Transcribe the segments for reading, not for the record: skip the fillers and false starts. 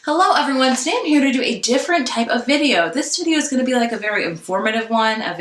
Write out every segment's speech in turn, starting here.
Hello everyone, today I'm here to do a different type of video. This video is going to be like a very informative one, I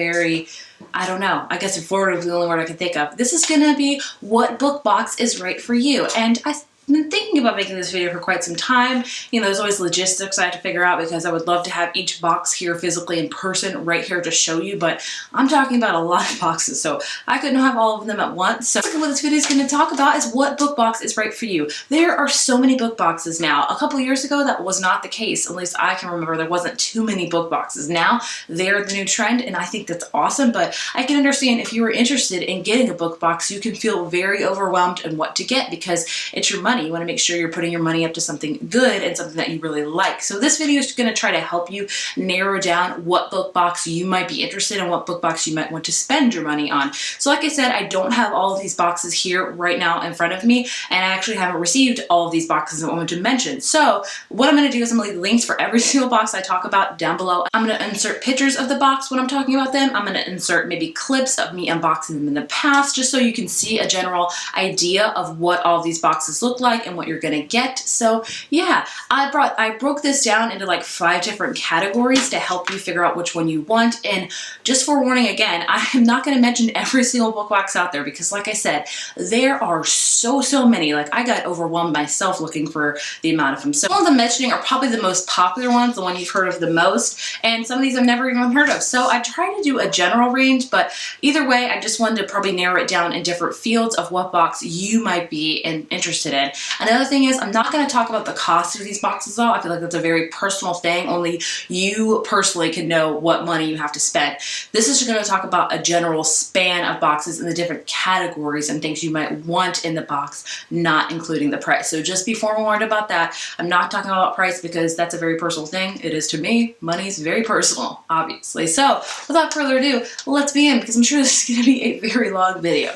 guess informative is the only word I can think of. This is going to be what book box is right for you. And I've been thinking about making this video for quite some time. You know, there's always logistics I have to figure out because I would love to have each box here physically in person right here to show you, but I'm talking about a lot of boxes, so I couldn't have all of them at once. So what this video is going to talk about is what book box is right for you. There are so many book boxes now. A couple years ago, that was not the case. At least I can remember there wasn't too many book boxes. Now they're the new trend, and I think that's awesome, but I can understand if you were interested in getting a book box, you can feel very overwhelmed in what to get because it's your money. You want to make sure you're putting your money up to something good and something that you really like. So this video is going to try to help you narrow down what book box you might be interested in, what book box you might want to spend your money on. So like I said, I don't have all of these boxes here right now in front of me, and I actually haven't received all of these boxes I want to mention. So what I'm going to do is I'm going to leave links for every single box I talk about down below. I'm going to insert pictures of the box when I'm talking about them. I'm going to insert maybe clips of me unboxing them in the past, just so you can see a general idea of what all of these boxes look like and what you're gonna get. So yeah, I broke this down into like 5 different categories to help you figure out which one you want. And just forewarning again, I am not gonna mention every single book box out there because like I said, there are so many. Like I got overwhelmed myself looking for the amount of them. So all of them mentioning are probably the most popular ones, the one you've heard of the most, and some of these I've never even heard of. So I try to do a general range, but either way, I just wanted to probably narrow it down in different fields of what box you might be interested in. Another thing is I'm not going to talk about the cost of these boxes though. I feel like that's a very personal thing. Only you personally can know what money you have to spend. This is going to talk about a general span of boxes and the different categories and things you might want in the box, not including the price. So just be forewarned about that. I'm not talking about price because that's a very personal thing. It is to me. Money's very personal, obviously. So without further ado, let's begin because I'm sure this is going to be a very long video.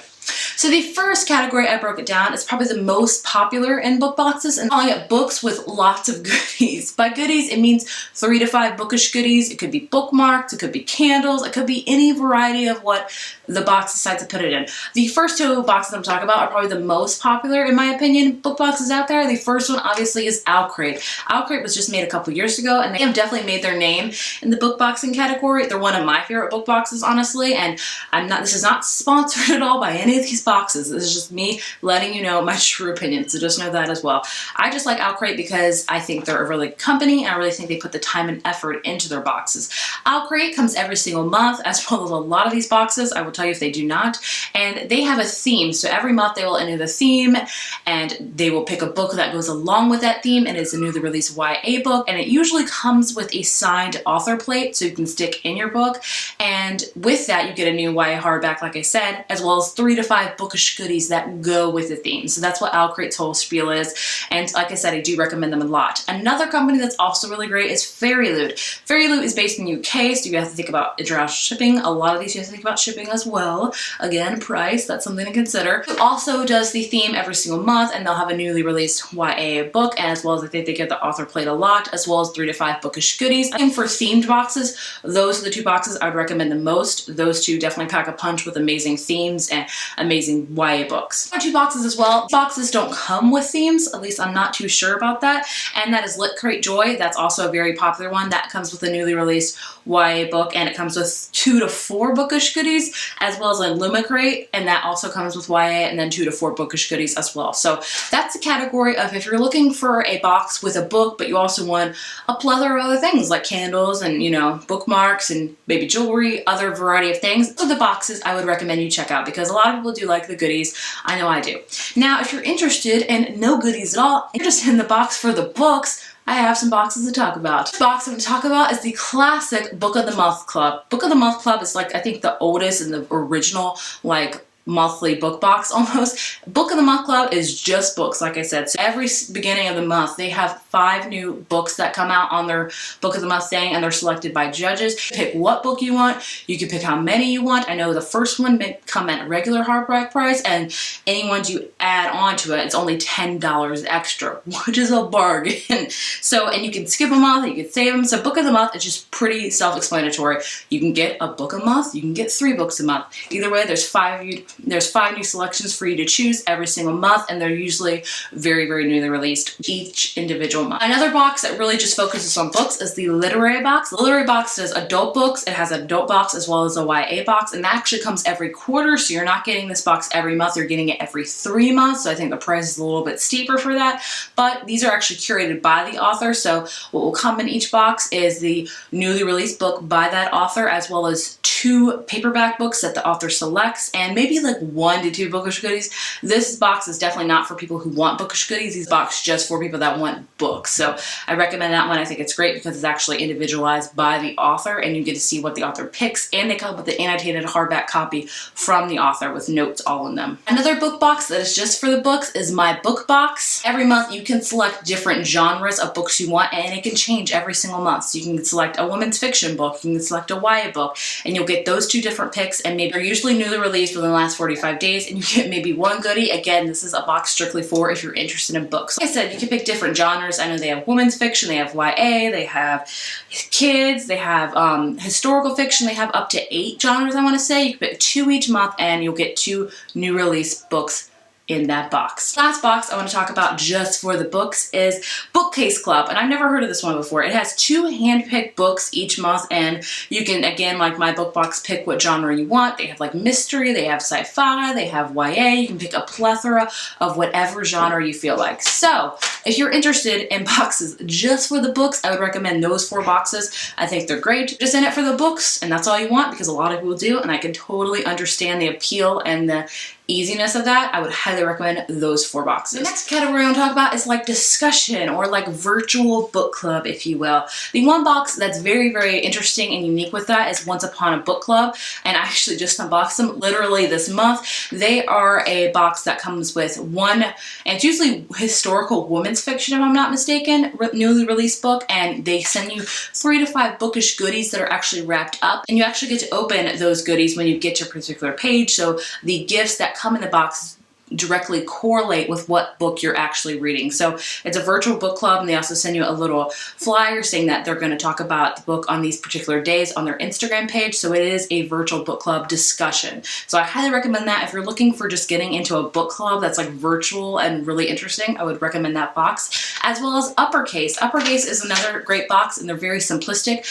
So the first category I broke it down is probably the most popular in book boxes, and calling it books with lots of goodies. By goodies, it means 3 to 5 bookish goodies. It could be bookmarks, it could be candles, it could be any variety of what the box decides to put it in. The first 2 boxes I'm talking about are probably the most popular, in my opinion, book boxes out there. The first one obviously is Owlcrate. Owlcrate was just made a couple years ago, and they have definitely made their name in the book boxing category. They're one of my favorite book boxes, honestly, and this is not sponsored at all by any of these boxes. This is just me letting you know my true opinion, so just know that as well. I just like Owlcrate because I think they're a really good company, and I really think they put the time and effort into their boxes. Owlcrate comes every single month, as well as a lot of these boxes. I will tell you if they do not. And they have a theme, so every month they will enter the theme, and they will pick a book that goes along with that theme, and it's a newly released YA book, and it usually comes with a signed author plate, so you can stick in your book, and with that you get a new YA hardback, like I said, as well as 3 to 5 bookish goodies that go with the theme. So that's what Owlcrate's whole spiel is, and like I said, I do recommend them a lot. Another company that's also really great is Fairyloot. Fairyloot is based in the UK, so you have to think about international shipping. A lot of these you have to think about shipping as well. Again, price, that's something to consider. It also does the theme every single month, and they'll have a newly released YA book, and as well as I think they get the author plate a lot, as well as 3 to 5 bookish goodies. And for themed boxes, those are the 2 boxes I would recommend the most. Those 2 definitely pack a punch with amazing themes and amazing YA books. 2 boxes as well. Boxes don't come with themes, at least I'm not too sure about that, and that is Lit Crate Joy. That's also a very popular one. That comes with a newly released YA book, and it comes with 2 to 4 bookish goodies, as well as a Lumicrate, and that also comes with YA, and then 2 to 4 bookish goodies as well. So that's a category of if you're looking for a box with a book, but you also want a plethora of other things like candles and, you know, bookmarks and maybe jewelry, other variety of things. So the boxes I would recommend you check out because a lot of people do like the goodies. I know I do. Now, if you're interested in no goodies at all, you're just in the box for the books, I have some boxes to talk about. The box I'm going to talk about is the classic Book of the Month Club. Book of the Month Club is like, I think, the oldest and the original, like, monthly book box almost. Book of the Month Club is just books, like I said. So every beginning of the month, they have 5 new books that come out on their Book of the Month thing, and they're selected by judges. Pick what book you want. You can pick how many you want. I know the first one may come at regular hardback price, and any ones you add on to it, it's only $10 extra, which is a bargain. So, and you can skip a month, you can save them. So Book of the Month is just pretty self-explanatory. You can get a book a month, you can get 3 books a month. Either way, there's 5 of you There's 5 new selections for you to choose every single month, and they're usually very, very newly released each individual month. Another box that really just focuses on books is the literary box. The literary box does adult books. It has an adult box as well as a YA box, and that actually comes every quarter, so you're not getting this box every month, you're getting it every 3 months, so I think the price is a little bit steeper for that, but these are actually curated by the author, so what will come in each box is the newly released book by that author, as well as 2 paperback books that the author selects, and maybe like 1 to 2 bookish goodies. This box is definitely not for people who want bookish goodies. These box just for people that want books. So I recommend that one. I think it's great because it's actually individualized by the author, and you get to see what the author picks, and they come with the annotated hardback copy from the author with notes all in them. Another book box that is just for the books is my book box. Every month you can select different genres of books you want, and it can change every single month. So you can select a women's fiction book, you can select a YA book, and you'll get those 2 different picks, and maybe they're usually newly released within the last 45 days, and you get maybe 1 goodie. Again, this is a box strictly for if you're interested in books. Like I said, you can pick different genres. I know they have women's fiction, they have YA, they have kids, they have historical fiction, they have up to 8 genres, I want to say. You can pick 2 each month, and you'll get 2 new release books in that box. Last box I want to talk about just for the books is Bookcase Club, and I've never heard of this one before. It has 2 hand-picked books each month, and you can, again, like my book box, pick what genre you want. They have like mystery, they have sci-fi, they have YA. You can pick a plethora of whatever genre you feel like. So if you're interested in boxes just for the books, I would recommend those 4 boxes. I think they're great. Just in it for the books, and that's all you want, because a lot of people do, and I can totally understand the appeal and the easiness of that. I would highly recommend those 4 boxes. The next category I want to talk about is like discussion, or like virtual book club, if you will. The one box that's very, very interesting and unique with that is Once Upon a Book Club, and I actually just unboxed them literally this month. They are a box that comes with 1, and it's usually historical women's fiction if I'm not mistaken, newly released book, and they send you 3 to 5 bookish goodies that are actually wrapped up, and you actually get to open those goodies when you get to a particular page, so the gifts that come in the box directly correlate with what book you're actually reading. So it's a virtual book club, and they also send you a little flyer saying that they're going to talk about the book on these particular days on their Instagram page. So it is a virtual book club discussion. So I highly recommend that. If you're looking for just getting into a book club that's like virtual and really interesting, I would recommend that box, as well as Uppercase. Uppercase is another great box, and they're very simplistic.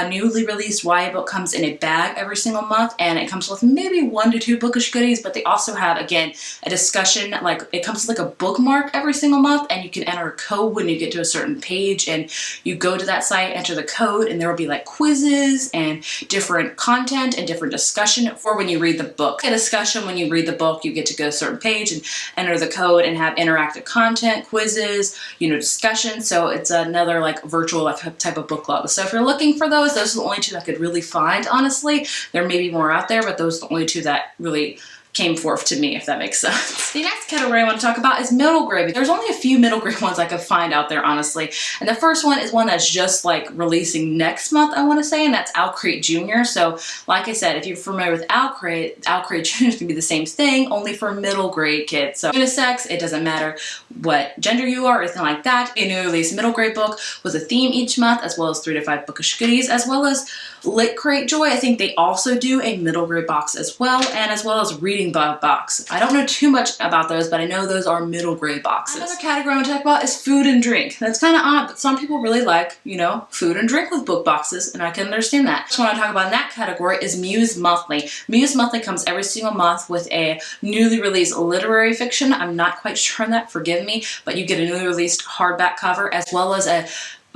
Newly released YA book comes in a bag every single month, and it comes with maybe 1 to 2 bookish goodies, but they also have, again, a discussion, like it comes with like a bookmark every single month, and you can enter a code when you get to a certain page, and you go to that site, enter the code, and there will be like quizzes and different content and different discussion for when you read the book. A discussion when you read the book, you get to go to a certain page and enter the code and have interactive content, quizzes, discussion. So it's another like virtual like type of book club. So if you're looking for those are the only 2 I could really find, honestly. There may be more out there, but those are the only 2 that really came forth to me, if that makes sense. The next category I want to talk about is middle grade. There's only a few middle grade ones I could find out there, honestly. And the first one is one that's just like releasing next month, I want to say, and that's Owl Crate Jr. So like I said, if you're familiar with Owl Crate Jr. is going to be the same thing, only for middle grade kids. So unisex, it doesn't matter what gender you are or anything like that. A new release middle grade book with a theme each month, as well as 3 to 5 bookish goodies, as well as Lit Crate Joy. I think they also do a middle grade box as well, and as well as Reading Bug box. I don't know too much about those, but I know those are middle grade boxes. Another category I want to talk about is food and drink. That's kind of odd, but some people really like, food and drink with book boxes, and I can understand that. So what I want to talk about in that category is Muse Monthly. Muse Monthly comes every single month with a newly released literary fiction. I'm not quite sure on that, forgive me, but you get a newly released hardback cover, as well as a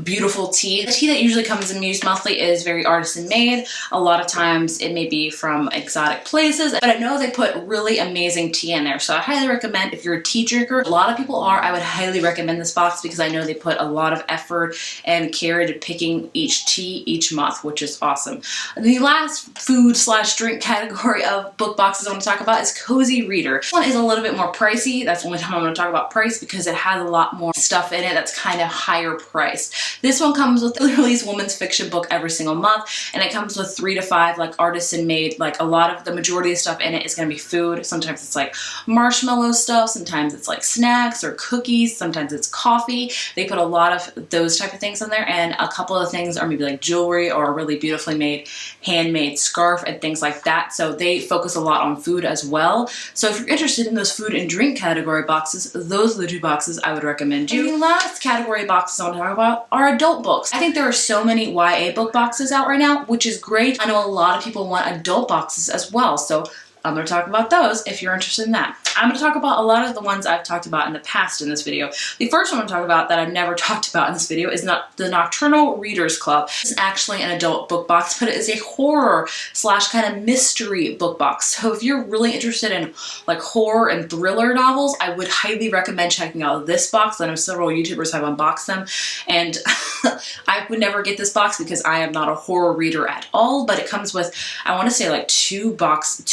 beautiful tea. The tea that usually comes in Muse Monthly is very artisan made. A lot of times it may be from exotic places, but I know they put really amazing tea in there. So I highly recommend, if you're a tea drinker, a lot of people are, I would highly recommend this box, because I know they put a lot of effort and care into picking each tea each month, which is awesome. The last food/drink category of book boxes I want to talk about is Cozy Reader. This one is a little bit more pricey. That's the only time I'm going to talk about price, because it has a lot more stuff in it that's kind of higher priced. This one comes with a release women's fiction book every single month, and it comes with 3 to 5 like artisan made, like a lot of the majority of stuff in it is going to be food. Sometimes it's like marshmallow stuff, sometimes it's like snacks or cookies, sometimes it's coffee. They put a lot of those type of things in there, and a couple of things are maybe like jewelry or a really beautifully made handmade scarf and things like that. So they focus a lot on food as well. So if you're interested in those food and drink category boxes, those are the 2 boxes I would recommend you. And the last category boxes I want to talk about are adult books. I think there are so many YA book boxes out right now, which is great. I know a lot of people want adult boxes as well, so I'm going to talk about those if you're interested in that. I'm going to talk about a lot of the ones I've talked about in the past in this video. The first one I'm talking about that I've never talked about in this video is not the Nocturnal Readers Club. It's actually an adult book box, but it is a horror / kind of mystery book box. So if you're really interested in like horror and thriller novels, I would highly recommend checking out this box. I know several YouTubers have unboxed them, and I would never get this box because I am not a horror reader at all, but it comes with, I want to say like 2 books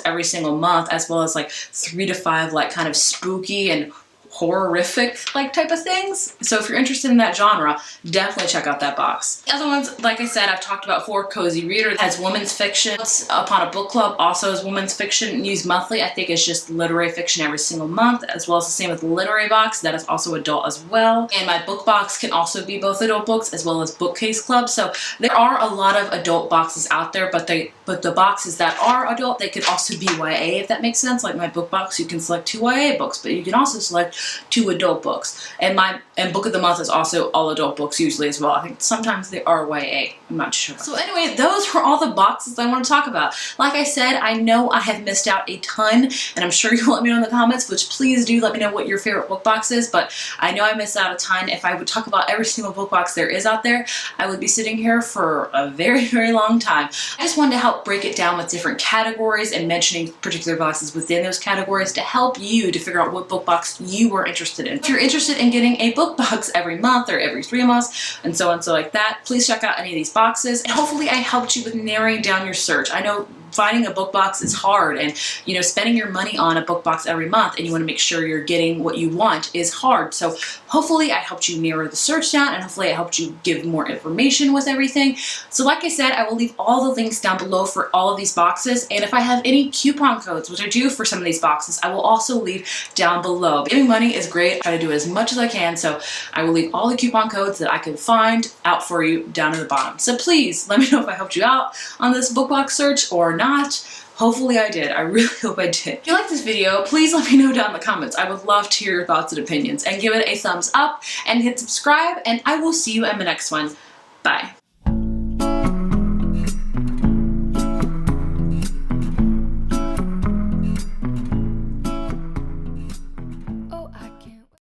every single month, as well as like 3 to 5 like kind of spooky and horrific like type of things. So if you're interested in that genre, definitely check out that box. The other ones, like I said, I've talked about before. Cozy Reader has women's fiction. Upon a Book Club also is women's fiction used monthly. I think it's just literary fiction every single month, as well as the same with Literary Box. That is also adult as well. And my book box can also be both adult books as well as Bookcase Club. So there are a lot of adult boxes out there, but the boxes that are adult, they could also be YA, if that makes sense. Like my book box, you can select 2 YA books, but you can also select 2 adult books. And Book of the Month is also all adult books usually as well. I think sometimes they are YA. I'm not sure. So anyway, those were all the boxes I want to talk about. Like I said, I know I have missed out a ton, and I'm sure you'll let me know in the comments, which please do let me know what your favorite book box is, but I know I missed out a ton. If I would talk about every single book box there is out there, I would be sitting here for a very, very long time. I just wanted to help break it down with different categories and mentioning particular boxes within those categories to help you to figure out what book box you are interested in. If you're interested in getting a book box every month or every 3 months and so on, so like that, please check out any of these boxes, and hopefully I helped you with narrowing down your search. I know finding a book box is hard, and spending your money on a book box every month and you want to make sure you're getting what you want is hard. So hopefully I helped you narrow the search down, and hopefully I helped you give more information with everything. So like I said, I will leave all the links down below for all of these boxes, and if I have any coupon codes, which I do for some of these boxes, I will also leave down below. Giving money is great. I try to do as much as I can, so I will leave all the coupon codes that I can find out for you down at the bottom. So please let me know if I helped you out on this book box search or not. Hopefully I did. I really hope I did. If you like this video, please let me know down in the comments. I would love to hear your thoughts and opinions, and give it a thumbs up and hit subscribe, and I will see you in the next one. Bye.